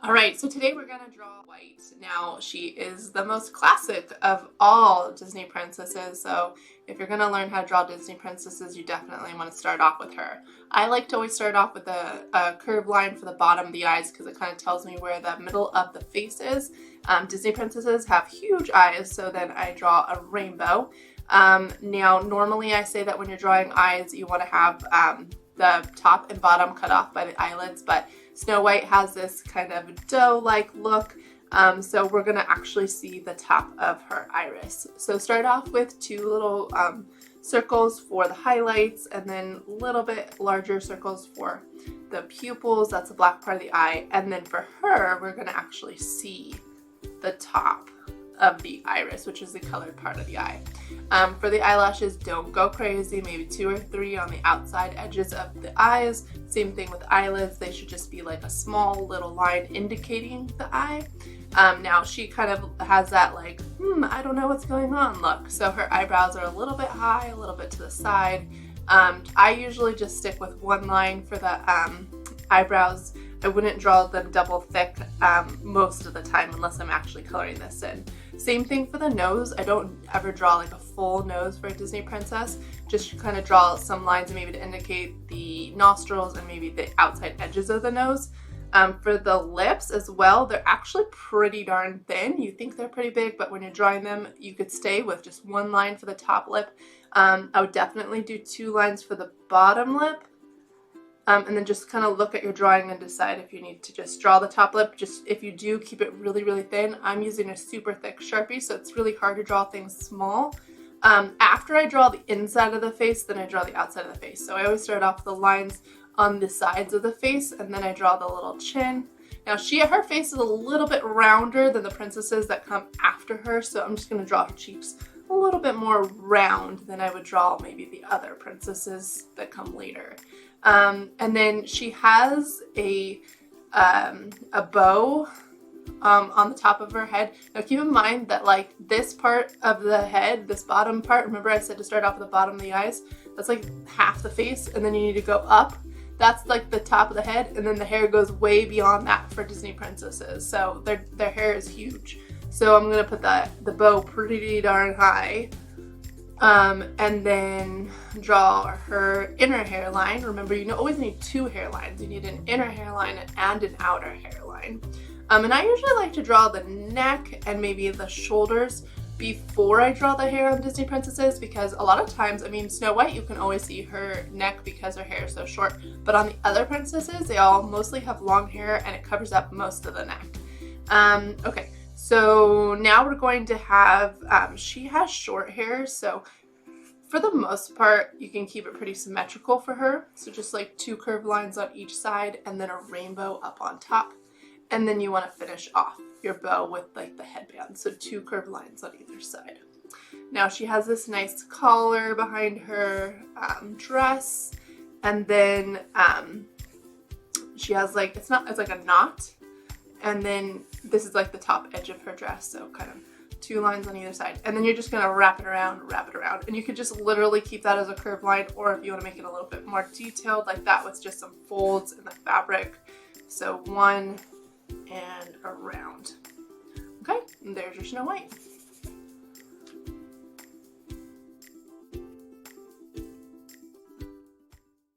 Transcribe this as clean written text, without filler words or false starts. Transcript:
Alright, so today we're going to draw White. Now, she is the most classic of all Disney princesses, so if you're going to learn how to draw Disney princesses, you definitely want to start off with her. I like to always start off with a curved line for the bottom of the eyes because it kind of tells me where the middle of the face is. Disney princesses have huge eyes, so then I draw a rainbow. Now, normally I say that when you're drawing eyes, you want to have the top and bottom cut off by the eyelids, but Snow White has this kind of doe-like look, so we're going to actually see the top of her iris. So start off with two little circles for the highlights, and then a little bit larger circles for the pupils, that's the black part of the eye, and then for her, we're going to actually see the top of the iris, which is the colored part of the eye. For the eyelashes, don't go crazy, maybe 2 or 3 on the outside edges of the eyes. Same thing with eyelids, they should just be like a small little line indicating the eye. Now she kind of has that like, I don't know what's going on look. So her eyebrows are a little bit high, a little bit to the side. I usually just stick with one line for the eyebrows. I wouldn't draw them double thick most of the time unless I'm actually coloring this in. Same thing for the nose. I don't ever draw like a full nose for a Disney princess. Just kind of draw some lines maybe to indicate the nostrils and maybe the outside edges of the nose. For the lips as well, they're actually pretty darn thin. You think they're pretty big, but when you're drawing them, you could stay with just one line for the top lip. I would definitely do 2 lines for the bottom lip. And then just kind of look at your drawing and decide if you need to just draw the top lip. Just if you do, keep it really, really thin. I'm using a super thick Sharpie, so it's really hard to draw things small. After I draw the inside of the face, then I draw the outside of the face. So I always start off with the lines on the sides of the face, and then I draw the little chin. Now her face is a little bit rounder than the princesses that come after her, so I'm just going to draw her cheeks a little bit more round than I would draw maybe the other princesses that come later. And then she has a bow on the top of her head. Now keep in mind that like this part of the head, this bottom part, remember I said to start off with the bottom of the eyes? That's like half the face, and then you need to go up. That's like the top of the head, and then the hair goes way beyond that for Disney princesses. So their hair is huge. So I'm going to put the bow pretty darn high. And then draw her inner hairline. Remember, you always need 2 hairlines. You need an inner hairline and an outer hairline. And I usually like to draw the neck and maybe the shoulders before I draw the hair on Disney princesses, because a lot of times, I mean, Snow White, you can always see her neck because her hair is so short, but on the other princesses, they all mostly have long hair and it covers up most of the neck. Okay. So now we're going to have, she has short hair, so for the most part, you can keep it pretty symmetrical for her. So just like 2 curved lines on each side and then a rainbow up on top. And then you want to finish off your bow with like the headband. So 2 curved lines on either side. Now she has this nice collar behind her dress. And then she has like, it's like a knot. And then this is like the top edge of her dress, so kind of 2 lines on either side. And then you're just gonna wrap it around. And you could just literally keep that as a curved line, or if you wanna make it a little bit more detailed like that with just some folds in the fabric. So 1 and around. Okay, and there's your Snow White.